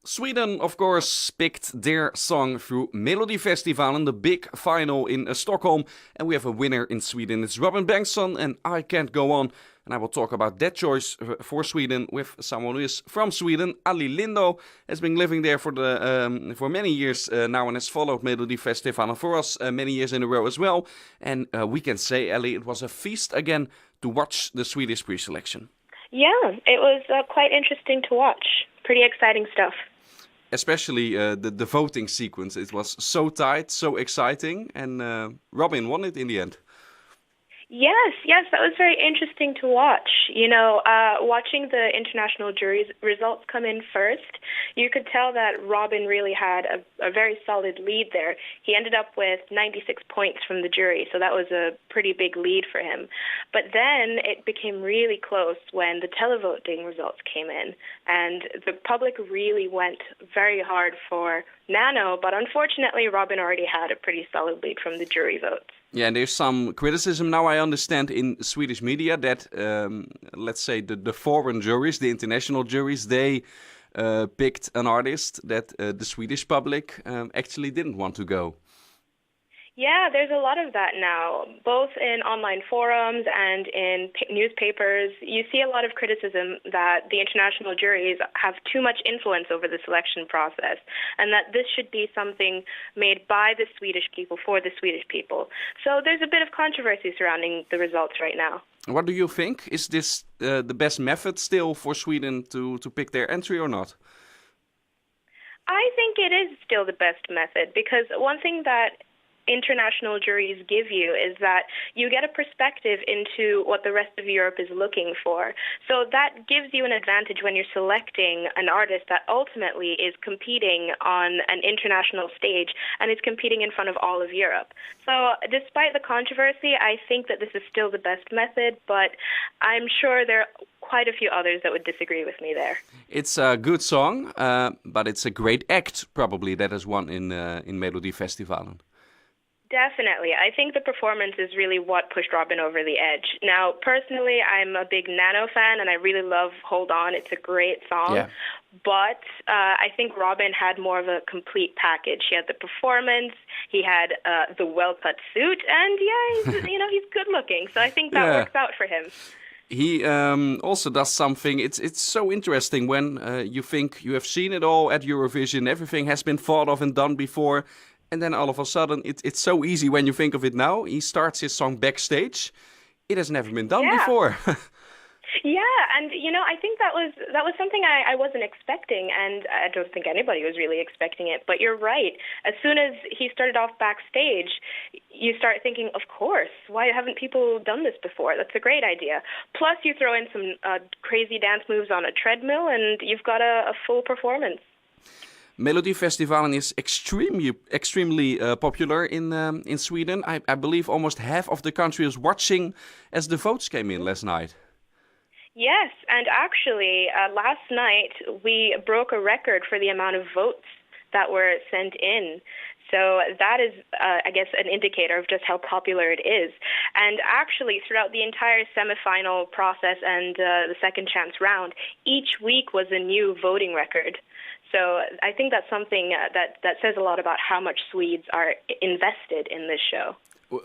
Sweden, of course, picked their song through Melodifestivalen, the big final in Stockholm. And we have a winner in Sweden. It's Robin Bengtsson, and I Can't Go On. And I will talk about that choice for Sweden with someone who is from Sweden. Allie Lindo has been living there for many years now and has followed Melodifestivalen for us many years in a row as well. And we can say, Allie, it was a feast again to watch the Swedish pre-selection. Yeah, it was quite interesting to watch. Pretty exciting stuff. Especially the voting sequence. It was so tight, so exciting, and Robin won it in the end. Yes, that was very interesting to watch. Watching the international jury's results come in first, you could tell that Robin really had a very solid lead there. He ended up with 96 points from the jury, so that was a pretty big lead for him. But then it became really close when the televoting results came in, and the public really went very hard for Nano, but unfortunately Robin already had a pretty solid lead from the jury votes. Yeah, and there's some criticism now, I understand, in Swedish media that, let's say, the foreign juries, the international juries, they picked an artist that the Swedish public actually didn't want to go. Yeah, there's a lot of that now, both in online forums and in newspapers. You see a lot of criticism that the international juries have too much influence over the selection process, and that this should be something made by the Swedish people for the Swedish people. So there's a bit of controversy surrounding the results right now. What do you think? Is this the best method still for Sweden to pick their entry or not? I think it is still the best method, because one thing that international juries give you is that you get a perspective into what the rest of Europe is looking for. So that gives you an advantage when you're selecting an artist that ultimately is competing on an international stage and is competing in front of all of Europe. So despite the controversy, I think that this is still the best method, but I'm sure there are quite a few others that would disagree with me there. It's a good song, but it's a great act, probably, that has won in Melodifestivalen. Definitely. I think the performance is really what pushed Robin over the edge. Now, personally, I'm a big Nano fan, and I really love Hold On. It's a great song. Yeah. But I think Robin had more of a complete package. He had the performance, he had the well-cut suit, and he's good looking. So I think that works out for him. He also does something. It's so interesting when you think you have seen it all at Eurovision. Everything has been thought of and done before. And then all of a sudden, it's so easy when you think of it now. He starts his song backstage. It has never been done before. Yeah, and I think that was something I wasn't expecting, and I don't think anybody was really expecting it. But you're right. As soon as he started off backstage, you start thinking, of course, why haven't people done this before? That's a great idea. Plus, you throw in some crazy dance moves on a treadmill, and you've got a full performance. Melodifestivalen is extremely popular in Sweden. I believe almost half of the country is watching as the votes came in last night. Yes, and actually, last night we broke a record for the amount of votes that were sent in. So that is, I guess, an indicator of just how popular it is. And actually, throughout the entire semifinal process and the second chance round, each week was a new voting record. So I think that's something that says a lot about how much Swedes are invested in this show.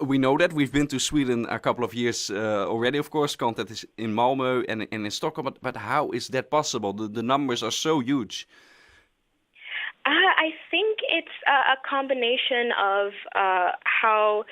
We know that. We've been to Sweden a couple of years already, of course. Contact is in Malmö and in Stockholm. But how is that possible? The numbers are so huge. I think it's a combination of how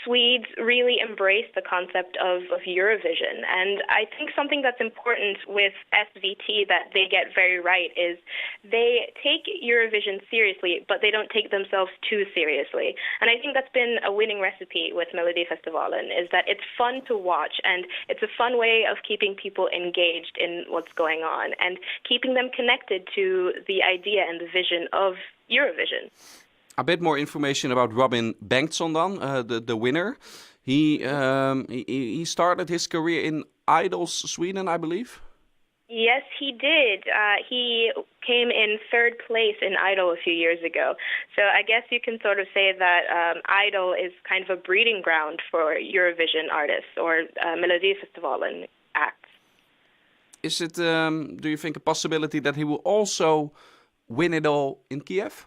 Swedes really embrace the concept of Eurovision. And I think something that's important with SVT that they get very right is they take Eurovision seriously, but they don't take themselves too seriously. And I think that's been a winning recipe with Melodifestivalen, is that it's fun to watch, and it's a fun way of keeping people engaged in what's going on and keeping them connected to the idea and the vision of Eurovision. A bit more information about Robin Bengtsson then, the winner. He started his career in Idols Sweden, I believe. Yes, he did. He came in third place in Idol a few years ago. So I guess you can sort of say that Idol is kind of a breeding ground for Eurovision artists or Melodifestivalen acts. Is it, do you think, a possibility that he will also win it all in Kiev?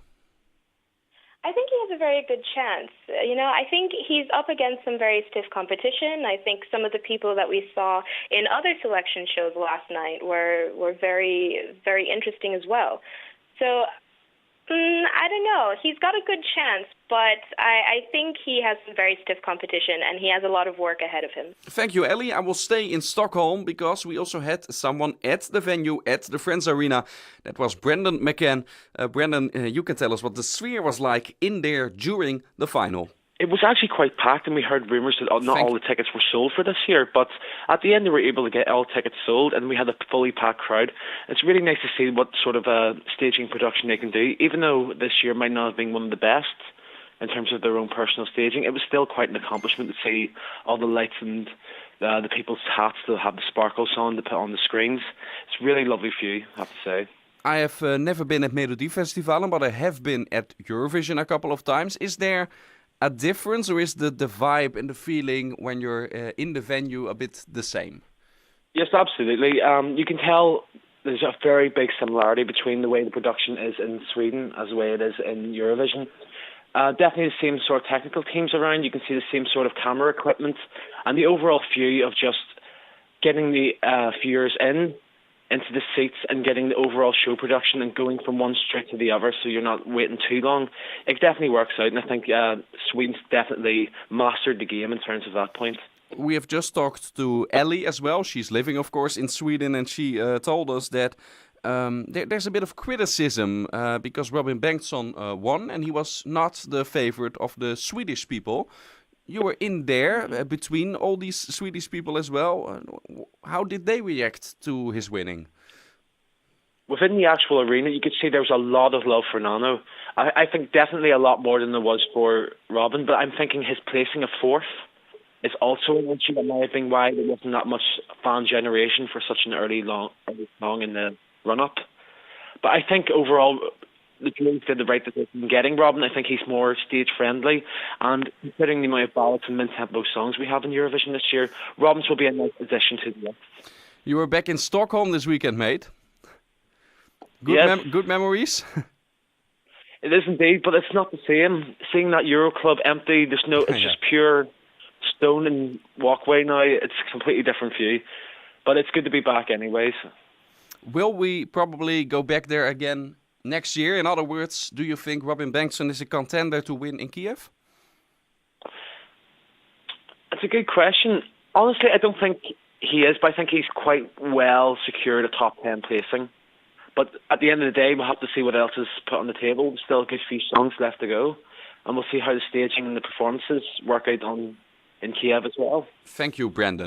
I think he has a very good chance. I think he's up against some very stiff competition. I think some of the people that we saw in other selection shows last night were very, very interesting as well. So I don't know. He's got a good chance, but I think he has some very stiff competition and he has a lot of work ahead of him. Thank you, Ellie. I will stay in Stockholm because we also had someone at the venue, at the Friends Arena. That was Brendan McCann. Brendan, you can tell us what the sphere was like in there during the final. It was actually quite packed, and we heard rumours that not all the tickets were sold for this year, but at the end they were able to get all tickets sold, and we had a fully packed crowd. It's really nice to see what sort of staging production they can do. Even though this year might not have been one of the best in terms of their own personal staging, it was still quite an accomplishment to see all the lights and the people's hats that have the sparkles on to put on the screens. It's a really lovely view, I have to say. I have never been at Melodifestivalen, but I have been at Eurovision a couple of times. Is there a difference, or is the vibe and the feeling when you're in the venue a bit the same? Yes, absolutely. You can tell there's a very big similarity between the way the production is in Sweden as the way it is in Eurovision. Definitely the same sort of technical teams around. You can see the same sort of camera equipment and the overall view of just getting the viewers into the seats and getting the overall show production and going from one straight to the other so you're not waiting too long. It definitely works out, and I think Sweden's definitely mastered the game in terms of that point. We have just talked to Ellie as well. She's living, of course, in Sweden, and she told us that there's a bit of criticism because Robin Bengtsson won, and he was not the favorite of the Swedish people. You were in there between all these Swedish people as well. How did they react to his winning? Within the actual arena, you could see there was a lot of love for Nano. I think definitely a lot more than there was for Robin, but I'm thinking his placing of fourth is also an issue that might have been why there wasn't that much fan generation for such an early long in the run-up. But I think overall, the jury did the right decision in getting Robin. I think he's more stage-friendly, and considering the amount of ballads and mid-tempo songs we have in Eurovision this year, Robin's will be a nice addition to the list. You were back in Stockholm this weekend, mate. Good, yes. Good memories? It is indeed, but it's not the same. Seeing that Euro Club empty, it's just pure stone and walkway now. It's a completely different view, but it's good to be back anyways. Will we probably go back there again next year? In other words, do you think Robin Bengtsson is a contender to win in Kiev? It's a good question. Honestly, I don't think he is, but I think he's quite well secured a top 10 placing. But at the end of the day, we'll have to see what else is put on the table. There's still a good few songs left to go. And we'll see how the staging and the performances work out in Kiev as well. Thank you, Brandon.